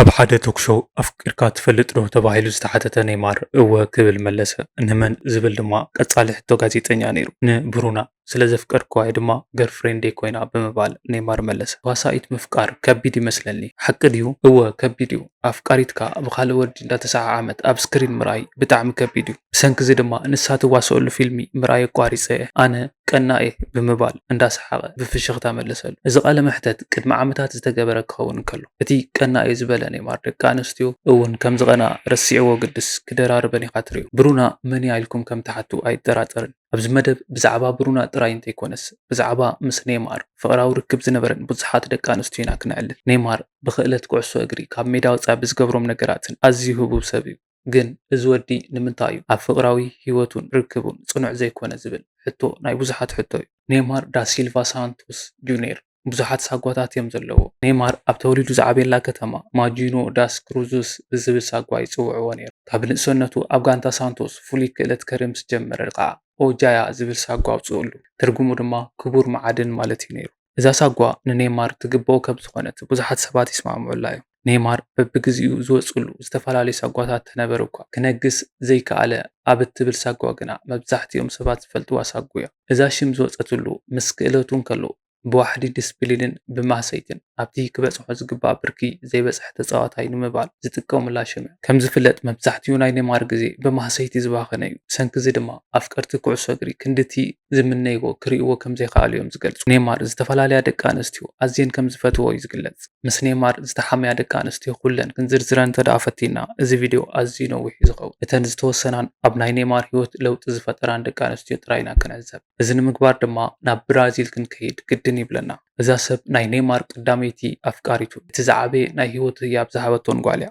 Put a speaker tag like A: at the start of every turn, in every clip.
A: ኣብ ሓደ ቶክሾው ኣፍቂርካ ትፈልጥ ዶ ተባሂሉ ዝተሓተተ ኔይማር እወ ክብል መለሰ። ንመን ዝብል ድማ ቀጻሊ ሕቶ ጋዜጠኛ ነይሩ። ንብሩና ስለ ዘፍቀድክዋ ድማ ገርፍሬንዴ ኮይና ብምባል ኔይማር መለሰ። ተዋሳኢት ምፍቃር ከቢድ ይመስለኒ። ሓቂ ድዩ? እወ ከቢድ እዩ። ኣፍቃሪትካ ብካልእ ወዲ እንዳተሰዓዓመት ኣብ ስክሪን ምርኣይ ብጣዕሚ ከቢድ እዩ። ብሰንኪ እዚ ድማ ንሳ ትዋስአሉ ፊልሚ ምርኣይ ኣቋሪፀ ኣነ ቀናኤ ብምባል እንዳሰሓቐ ብፍሽኽታ መለሰሉ። እዚ ቃለ መሕተት ቅድሚ ዓመታት ዝተገበረ ክኸውን እንከሎ እቲ ቀናኤ ዝበለ ኔይማር ደቂ ኣንስትዮ እውን ከም ዝቐንኣ ረሲዕዎ ግድስ ክደራርበን ኢኻ ትሪኡ። ብሩና መን እያ ኢልኩም ከም ትሓቱ ኣይጠራጠርን። ኣብዚ መደብ ብዛዕባ ብሩና ጥራይ እንተይኮነስ ብዛዕባ ምስ ኔይማር ፍቕራዊ ርክብ ዝነበረን ብዙሓት ደቂ ኣንስትዮ ኢና ክንዕልል። ኔይማር ብክእለት ኩዕሶ እግሪ ካብ ሜዳ ወፃኢ ብዝገብሮም ነገራትን ኣዝዩ ህቡብ ሰብ እዩ። ግን እዚ ወዲ ንምንታይ እዩ ኣብ ፍቕራዊ ሂወቱን ርክቡን ጽኑዕ ዘይኮነ ዝብል ሕቶ ናይ ብዙሓት ሕቶ እዩ። ኔይማር ዳ ሲልቫ ሳንቶስ ጁኒየር ብዙሓት ሳጓታት እዮም ዘለዎ። ኔይማር ኣብ ተወሊዱ ዝዓበየላ ከተማ ማጂኖ ዳስ ክሩዙስ ብዝብል ሳጓ ይፅውዕዎ ነይሩ። ካብ ንእሰነቱ ኣብ ጋንታ ሳንቶስ ፍሉይ ክእለት ከርኢ ምስ ጀመረ ከዓ ኦጃያ ዝብል ሳጓ ኣውፅኡሉ። ትርጉሙ ድማ ክቡር መዓድን ማለት እዩ ነይሩ። እዛ ሳጓ ንኔይማር ትግብኦ ከም ዝኾነት ብዙሓት ሰባት ይስማምዑላ እዮም። ኔይማር በቢግዚኡ ዝወፅሉ ዝተፈላለዩ ሳጓታት ተነበሩ እኳ ክነግስ ዘይከኣለ ኣብ እትብል ሳጓ ግና መብዛሕትኦም ሰባት ዝፈልጥዋ ሳጉ እያ። እዛ ሽም ዝወፀትሉ ምስ ክእለቱ እንከሎ ብዋሕዲ ዲስፕሊንን ብማሰይትን ኣብቲ ክበፅሖ ዝግባእ ብርኪ ዘይበፅሐ ተፃዋታይ ንምባል ዝጥቀሙላ ሽም እያ። ከም ዝፍለጥ መብዛሕትኡ ናይ ኔይማር ግዜ ብማሰይቲ ዝባኸነ እዩ። ብሰንኪ እዚ ድማ ኣፍቀርቲ ኩዕሶ እግሪ ክንድቲ ዝምነይዎ ክሪእዎ ከም ዘይከኣሉ እዮም ዝገልጹ። ኔይማር ዝተፈላለያ ደቂ ኣንስትዮ ኣዝየን ከም ዝፈትዎ እዩ ዝግለጽ። ምስ ኔይማር ዝተሓመያ ደቂ ኣንስትዮ ኩለን ክንዝርዝረን እንተደኣ ፈቲና እዚ ቪድዮ ኣዝዩ ነዊሕ እዩ ዝኸውን። እተን ዝተወሰናን ኣብ ናይ ኔይማር ሂወት ለውጢ ዝፈጠራን ደቂ ኣንስትዮ ጥራይና ክንዕዘብ። እዚ ንምግባር ድማ ናብ ብራዚል ክንከይድ ግድን ይብለና። እዛ ሰብ ናይ ኔይማር ቀዳመይቲ ኣፍቃሪቱ እቲ ዝዓበየ ናይ ሂወት ህያብ ዝሃበቶን ጓል እያ።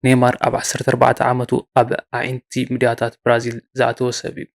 A: ኔይማር ኣብ 14 ዓመቱ ኣብ ኣዒንቲ ሚድያታት ብራዚል ዝኣተወ ሰብ እዩ።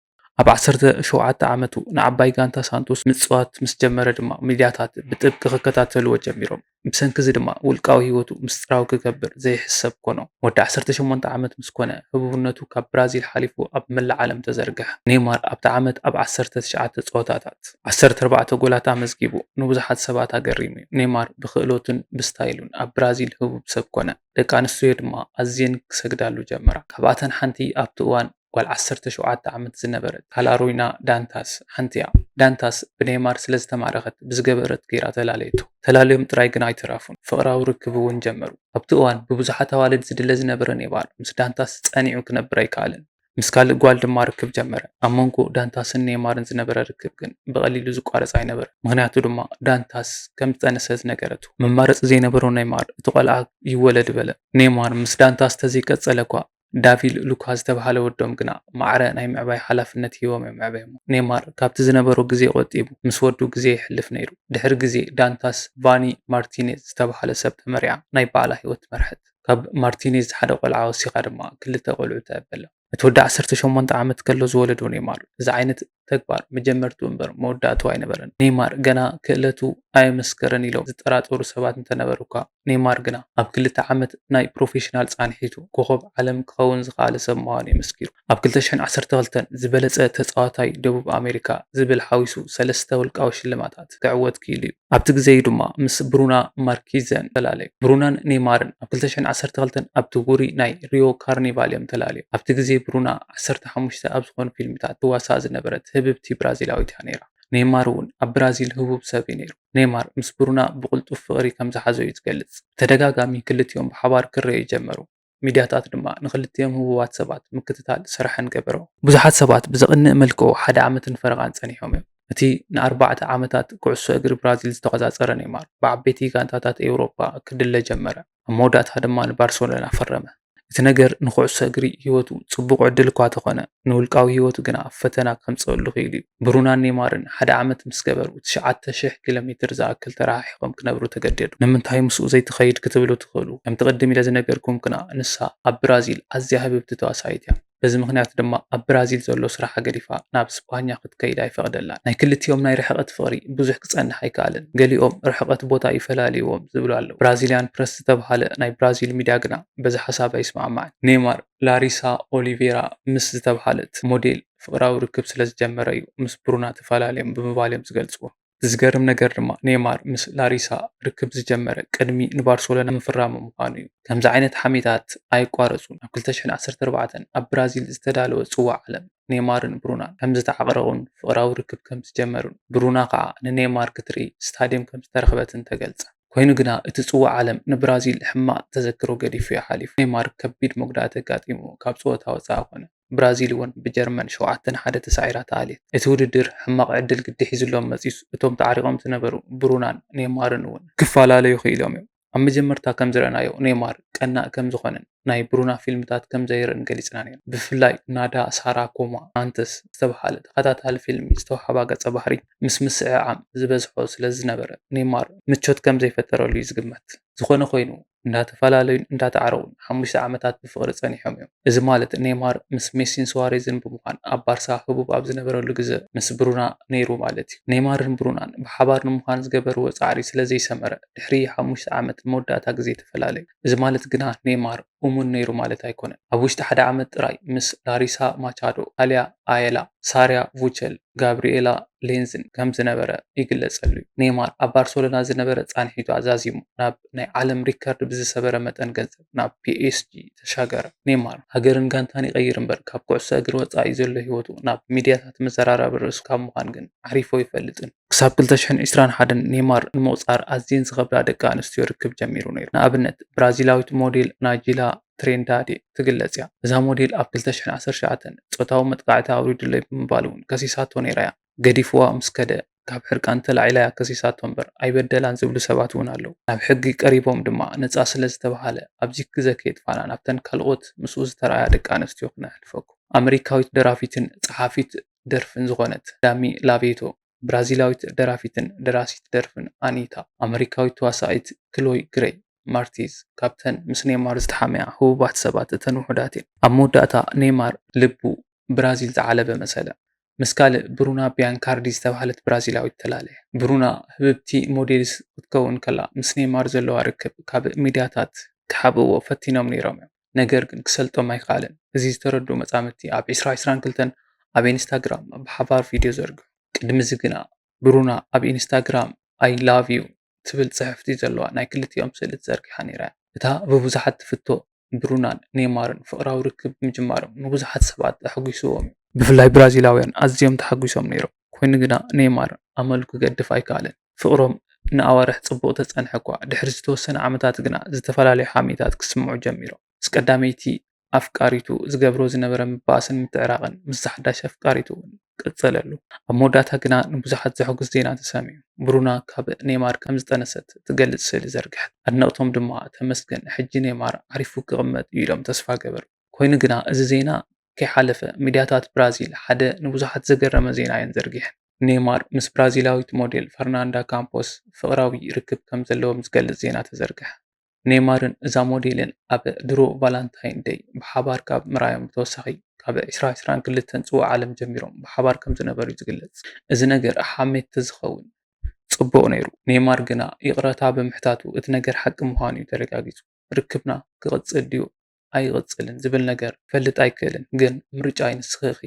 A: ኣብ 17 ዓመቱ ንዓባይ ጋንታ ሳንቶስ ምፅዋት ምስ ጀመረ ድማ ሚድያታት ብጥብቂ ክከታተልዎ ጀሚሮም። ብሰንኪ እዚ ድማ ውልቃዊ ሂወቱ ምስጢራዊ ክገብር ዘይሕሰብ ኮኖ። ወዲ 18 ዓመት ምስ ኮነ ህቡብነቱ ካብ ብራዚል ሓሊፉ ኣብ መላእ ዓለም ተዘርግሐ። ኔይማር ኣብቲ ዓመት ኣብ 19 ፀወታታት 14 ጎላት ኣመዝጊቡ ንብዙሓት ሰባት ኣገሪሙ እዩ። ኔይማር ብክእሎቱን ብስታይሉን ኣብ ብራዚል ህቡብ ሰብ ኮነ። ደቂ ኣንስትዮ ድማ ኣዝየን ክሰግዳሉ ጀመራ። ካብኣተን ሓንቲ ኣብቲ እዋን ጓል 17 ዓመት ዝነበረት ካላሮይና ዳንታስ ሓንቲ እያ። ዳንታስ ብኔይማር ስለ ዝተማረኸት ብዝገበረት ገይራ ተላለየቱ። ተላለዮም ጥራይ ግን ኣይተራፉን፣ ፍቕራዊ ርክብ እውን ጀመሩ። ኣብቲ እዋን ብብዙሓት ኣዋልድ ዝድለ ዝነበረ ኔይማር ምስ ዳንታስ ፀኒዑ ክነብር ኣይከኣልን። ምስ ካልእ ጓል ድማ ርክብ ጀመረ። ኣብ መንጎ ዳንታስን ኔይማርን ዝነበረ ርክብ ግን ብቐሊሉ ዝቋረፅ ኣይነበረ። ምክንያቱ ድማ ዳንታስ ከም ዝጠነሰት ነገረቱ። መማረፂ ዘይነበሮ ኔይማር እቲ ቆልዓ ይወለድ በለ። ኔይማር ምስ ዳንታስ ተዘይቀፀለ እኳ ዳቪል ሉካ ዝተባሃለ ወዶም ግና ማዕረ ናይ ምዕባይ ሓላፍነት ሂቦም እዮም ምዕባዮም። ኔይማር ካብቲ ዝነበሮ ግዜ ቆጢቡ ምስ ወዱ ግዜ ይሕልፍ ነይሩ። ድሕሪ ግዜ ዳንታስ ቫኒ ማርቲኔዝ ዝተባሃለ ሰብ ተመሪዓ ናይ ባዕላ ሂወት መርሐት። ካብ ማርቲኔዝ ሓደ ቆልዓ ወሲኻ ድማ ክልተ ቆልዑ ተበላ። እቲ ወዲ 18 ዓመት ከሎ ዝወለዶ ኔይማር እዚ ዓይነት ተግባር መጀመርቱ እምበር መወዳእቱ ኣይነበረን። ኔይማር ገና ክእለቱ ኣይመስከረን ኢሎም ዝጠራጠሩ ሰባት እንተነበሩ እኳ ኔይማር ግና ኣብ 2 ዓመት ናይ ፕሮፌሽናል ፃንሒቱ ኮኸብ ዓለም ክኸውን ዝኽኣለ ሰብ ምዃኑ የመስኪሩ። ኣብ 2012 ዝበለፀ ተፃዋታይ ደቡብ ኣሜሪካ ዝብል ሓዊሱ 3 ውልቃዊ ሽልማታት ክዕወት ክኢሉ እዩ። ኣብቲ ግዜ ድማ ምስ ብሩና ማርኪዘን ተላለዩ። ብሩናን ኔይማርን ኣብ 2012 ኣብቲ ውሩይ ናይ ሪዮ ካርኒቫል እዮም ተላለዩ። ኣብቲ ግዜ ብሩና 15 ኣብ ዝኾኑ ፊልምታት ትዋሳእ ዝነበረት ህብብቲ ብራዚላዊት እያ ነይራ። ኔይማር እውን ኣብ ብራዚል ህቡብ ሰብ እዩ ነይሩ። ኔይማር ምስ ብሩና ብቁልጡፍ ፍቕሪ ከም ዝሓዘ እዩ ዝገልጽ። ተደጋጋሚ ክልቲኦም ብሓባር ክረአዩ ጀመሩ። ሚድያታት ድማ ንክልቲኦም ህቡባት ሰባት ምክትታል ስራሕን ገበሮ። ብዙሓት ሰባት ብዘቕንእ መልክዑ ሓደ ዓመትን ፈረቓን ፀኒሖም እዮም። እቲ ን4 ዓመታት ኩዕሶ እግሪ ብራዚል ዝተቆፃፀረ ኔይማር ብዓበይቲ ጋንታታት ኤውሮፓ ክድለ ጀመረ። ኣብ መወዳእታ ድማ ንባርሴሎና ፈረመ። እቲ ነገር ንኩዕሶ እግሪ ሂወቱ ጽቡቕ ዕድል እኳ ተኾነ ንውልቃዊ ሂወቱ ግና ፈተና ከምፅአሉ ክኢሉ እዩ። ብሩናን ኔይማርን ሓደ ዓመት ምስ ገበሩ 9000 ኪሎ ሜትር ዝኣክል ተረሓሒቆም ክነብሩ ተገደዱ። ንምንታይ ምስኡ ዘይትኸይድ ክትብሉ ትኽእሉ። ከምቲ ቅድም ኢለ ዝነገርኩም ግና ንሳ ኣብ ብራዚል ኣዝያ ህብብቲ ተዋሳኢት እያ። በዚ ምክንያት ድማ ኣብ ብራዚል ዘሎ ስራሓ ገዲፋ ናብ ስፓኛ ክትከይድ ኣይፈቕደላን። ናይ ክልቲኦም ናይ ርሕቐት ፍቕሪ ብዙሕ ክፀንሕ ኣይከኣልን። ገሊኦም ርሕቐት ቦታ ይፈላልይዎም ዝብሉ ኣለዉ። ብራዚልያን ፕረስ ዝተባሃለ ናይ ብራዚል ሚድያ ግና በዚ ሓሳብ ኣይስማዕማዕን። ኔይማር ላሪሳ ኦሊቬራ ምስ ዝተባሃለት ሞዴል ፍቕራዊ ርክብ ስለ ዝጀመረ እዩ ምስ ብሩና ተፈላለዮም ብምባል እዮም ዝገልጽዎ። ዝገርም ነገር ድማ ኔይማር ምስ ላሪሳ ርክብ ዝጀመረ ቅድሚ ንባርሴሎና ምፍራሙ ምዃኑ እዩ። ከምዚ ዓይነት ሓሜታት ኣይቋረፁን። ኣብ 2014 ኣብ ብራዚል ዝተዳለወ ጽዋዕ ዓለም ኔይማርን ብሩናን ከም ዝተዓቕረቡን ፍቕራዊ ርክብ ከም ዝጀመሩን ብሩና ከዓ ንኔይማር ክትርኢ ስታድየም ከም ዝተረኸበትን ተገልጸ። ኮይኑ ግና እቲ ጽዋዕ ዓለም ንብራዚል ሕማቕ ተዘክሮ ገዲፉ ሓሊፉ። ኔይማር ከቢድ መጉዳእቲ ኣጋጢሙ ካብ ፀወታ ወፃኢ ኮነ። ብራዚል እውን ብጀርመን 7-1 ተሳዒራ ተኣልየት። እቲ ውድድር ሕማቕ ዕድል ግዲ ሒዙሎም መፂሱ እቶም ተዓሪቖም ዝነበሩ ብሩናን ኔይማርን እውን ክፈላለዩ ክኢሎም እዮም። ኣብ መጀመርታ ከም ዝረአናዮ ኔይማር ቀናእ ከም ዝኾነን ናይ ብሩና ፊልምታት ከም ዘይርእን ገሊጽና ነይሩ። ብፍላይ ናዳ ሳራ ኮማ አንተስ ዝተባሃለ ተኸታታሊ ፊልሚ ዝተዋህባ ገጸ ባህሪ ምስ ምስዕዓም ዝበዝሖ ስለ ዝነበረ ኔይማር ምቾት ከም ዘይፈጠረሉ እዩ ዝግመት። ዝኾነ ኮይኑ እንዳተፈላለዩን እንዳተዓረቡን 5 ዓመታት ብፍቕሪ ጸኒሖም እዮም። እዚ ማለት ኔይማር ምስ ሜሲን ስዋሬዝን ብምዃን ኣብ ባርሳ ህቡብ ኣብ ዝነበረሉ ግዜ ምስ ብሩና ነይሩ ማለት እዩ። ኔይማርን ብሩናን ብሓባር ንምዃን ዝገበርዎ ጻዕሪ ስለ ዘይሰመረ ድሕሪ 5 ዓመት መወዳእታ ግዜ ተፈላለዩ። እዚ ማለት ግና ኔይማር እሙን ነይሩ ማለት ኣይኮነን። ኣብ ውሽጢ 1 ዓመት ጥራይ ምስ ላሪሳ ማቻዶ፣ ታሊያ ኣየላ፣ ሳርያ ቡቸል፣ ጋብሪኤላ ሌንዝን ከም ዝነበረ ይግለጸሉ እዩ። ኔይማር ኣብ ባርሴሎና ዝነበረ ጻንሒቱ ኣዛዚሙ ናብ ናይ ዓለም ሪከርድ ብዝሰበረ መጠን ገንዘብ ናብ ፒኤስጂ ተሻገረ። ኔይማር ሃገርን ጋንታን ይቀይር እምበር ካብ ኩዕሶ እግሪ ወፃኢ ዘሎ ህይወቱ ናብ ሚድያታት መዘራረቢ ርእሱ ካብ ምዃን ግን ዓሪፎ ይፈልጥን። ክሳብ 2021 ኔይማር ንምቁፃር ኣዝየን ዝኸብዳ ደቂ ኣንስትዮ ርክብ ጀሚሩ ነይሩ። ንኣብነት ብራዚላዊት ሞዴል ናጂላ ትሬንዳዴ ትግለጽ እያ። እዛ ሞዴል ኣብ 2019 ጾታዊ መጥቃዕቲ ኣውሪዱለይ ብምባል እውን ከሲሳቶ ነይራ እያ። ገዲፍዋ ምስ ከደ ካብ ሕርቃን ተላዒላ ከሲሳቶ እምበር ኣይበደላን ዝብሉ ሰባት እውን ኣለዉ። ናብ ሕጊ ቀሪቦም ድማ ነፃ ስለ ዝተባሃለ ኣብዚ ግዜ ከየጥፋና ናብተን ካልኦት ምስኡ ዝተረኣያ ደቂ ኣንስትዮ ክነሕልፈኩም። ኣሜሪካዊት ደራፊትን ጸሓፊት ደርፍን ዝኾነት ዳሚ ላቬቶ፣ ብራዚላዊት ደራፊትን ደራሲት ደርፍን ኣኒታ፣ ኣሜሪካዊት ተዋሳኢት ክሎይ ግሬይ ማርቲዝ ካብተን ምስ ኔይማር ዝተሓመያ ህቡባት ሰባት እተን ውሑዳት እየን። ኣብ መወዳእታ ኔይማር ልቡ ብራዚል ዝዓለበ መሰለ። ምስ ካልእ ብሩና ቢያንካርዲ ዝተባሃለት ብራዚላዊት ተላለየ። ብሩና ህብብቲ ሞዴልስ ክትከውን ከላ ምስ ኔይማር ዘለዋ ርክብ ካብ ሚድያታት ክሓብዎ ፈቲኖም ነይሮም እዮም። ነገር ግን ክሰልጦም ኣይከኣለን። እዚ ዝተረድኡ መጻምድቲ ኣብ 2022 ኣብ ኢንስታግራም ብሓባር ቪድዮ ዘርግሑ። ቅድሚ እዚ ግና ብሩና ኣብ ኢንስታግራም ኣይ ላቭ ዩ ትብል ጽሕፍቲ ዘለዋ ናይ ክልቲኦም ስእሊ ዘርጊሓ ነይራ። እታ ብብዙሓት ትፍቶ ብሩናን ኔይማርን ፍቕራዊ ርክብ ምጅማሮም ንብዙሓት ሰባት ኣሕጒስዎም እዩ። ብፍላይ ብራዚላውያን ኣዝዮም ተሓጒሶም ነይሮም። ኮይኑ ግና ኔይማር ኣመሉ ክገድፍ ኣይከኣለን። ፍቕሮም ንኣዋርሕ ጽቡቕ ተጸንሐ እኳ ድሕሪ ዝተወሰነ ዓመታት ግና ዝተፈላለዩ ሓሜታት ክስምዑ ጀሚሮም። ምስ ቀዳመይቲ ኣፍቃሪቱ ዝገብሮ ዝነበረ ምባእስን ምትዕራቕን ምስ ሓዳሽ ኣፍቃሪቱ ቀጸለሉ። ኣብ መወዳእታ ግና ንብዙሓት ዘሐጉስ ዜና ተሰሚዑ። ብሩና ካብ ኔይማር ከም ዝጠነሰት ትገልጽ ስእሊ ዘርግሐት። ኣድነቕቶም ድማ ተመስገን ሕጂ ኔይማር ዓሪፉ ክቕመጥ እዩ ኢሎም ተስፋ ገበሩ። ኮይኑ ግና እዚ ዜና ከይሓለፈ ሚድያታት ብራዚል ሓደ ንብዙሓት ዘገረመ ዜና እየን ዘርጊሐን። ኔይማር ምስ ብራዚላዊት ሞዴል ፈርናንዳ ካምፖስ ፍቕራዊ ርክብ ከም ዘለዎም ዝገልጽ ዜና ተዘርግሐ። ኔይማርን እዛ ሞዴልን ኣብ ድሮ ቫላንታይን ደይ ብሓባር ካብ ምርኣዮም ብተወሳኺ ካብ 2022 ጽዋዕ ዓለም ጀሚሮም ብሓባር ከም ዝነበሩ ዝግለጽ። እዚ ነገር ሓሜት ተዝኸውን ጽቡቕ ነይሩ። ኔይማር ግና ይቕረታ ብምሕታቱ እቲ ነገር ሓቂ ምዃኑ እዩ ተረጋጊጹ። ርክብና ክቕጽል ድዩ ኣይቕጽልን ዝብል ነገር ፈልጥ ኣይክእልን፣ ግን ምርጫ ይንስኽኺ።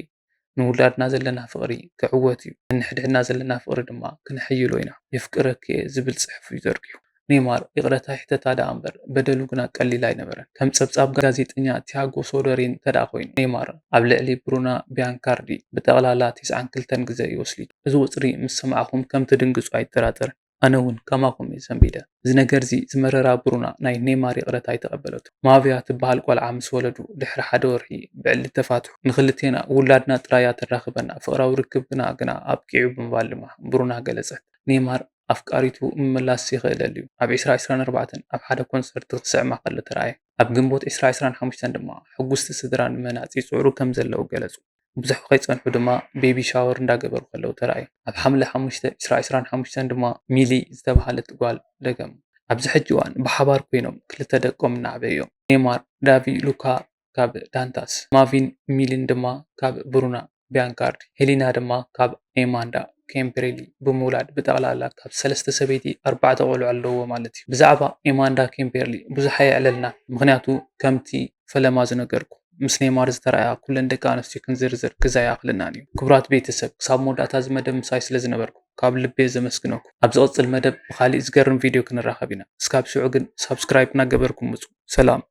A: ንውላድና ዘለና ፍቕሪ ክዕወት እዩ፣ ንሕድሕድና ዘለና ፍቕሪ ድማ ክንሕይሎ ኢና። የፍቅረክ ዝብል ጽሑፍ እዩ ዘርጊሑ። ኔይማር ይቕረታ ይሕተታ ደኣ እምበር በደሉ ግና ቀሊል ኣይነበረን። ከም ጸብጻብ ጋዜጠኛ ቲያጎ ሶዶሬን ተዳ ኮይኑ ኔይማር ኣብ ልዕሊ ብሩና ቢያንካርዲ ብጠቕላላ 92 ግዜ ይወስሊቱ። እዚ ውፅሪ ምስ ሰማዕኹም ከም ትድንግጹ ኣይጠራጠርን። ኣነ እውን ከማኹም እየ ሰንቢደ። እዚ ነገር እዚ ዝመረራ ብሩና ናይ ኔይማር ይቕረታ ኣይተቐበለቱ። ማብያ ትበሃል ቆልዓ ምስ ወለዱ ድሕሪ 1 ወርሒ ብዕሊ ተፋትሑ። ንክልቴና ውላድና ጥራያ ተራኽበና ፍቕራዊ ርክብ ግና ኣብቂዑ ብምባል ድማ ብሩና ገለጸት። ኔይማር ኣፍቃሪቱ ምምላስ ይኽእለሉ እዩ። ኣብ 2024 ኣብ ሓደ ኮንሰርት ክስዕማ ከሎ ተረኣየ። ኣብ ግንቦት 2025 ድማ ሕጉስቲ ስድራ ንመናፂ ጽዕሩ ከም ዘለዉ ገለጹ። ብዙሕ ከይጸንሑ ድማ ቤቢ ሻወር እንዳገበሩ ከለዉ ተረኣየ። ኣብ ሓምለ 5 2025 ድማ ሚሊ ዝተባሃለት ጓል ደገሙ። ኣብዚ ሕጂ እዋን ብሓባር ኮይኖም ክልተ ደቆም እናዕበዩ እዮም። ኔይማር ዳቪ ሉካ ካብ ዳንታስ፣ ማቪን ሚሊን ድማ ካብ ብሩና ቢያንካርዲ፣ ሄሊና ድማ ካብ ኤማንዳ ኬምፔሬሊ ብምውላድ ብጠቕላላ ካብ 3 ሰበይቲ 4 ቆልዑ ኣለዎ ማለት እዩ። ብዛዕባ ኤማንዳ ኬምፔርሊ ብዙሕ ኣየዕለልና፣ ምክንያቱ ከምቲ ፈለማ ዝነገርኩ ምስ ኔይማር ዝተረኣያ ኩለን ደቂ ኣንስትዮ ክንዝርዝር ክዘይኣኽልናን እዩ። ክቡራት ቤተሰብ ክሳብ መወዳእታ ዝመደብ ምሳይ ስለ ዝነበርኩ ካብ ልቤ ዘመስግነኩም። ኣብ ዝቕፅል መደብ ብካሊእ ዝገርም ቪድዮ ክንራኸብ ኢና። እስካብ ሽዑ ግን ሳብስክራይብ እናገበርኩም ምፁ። ሰላም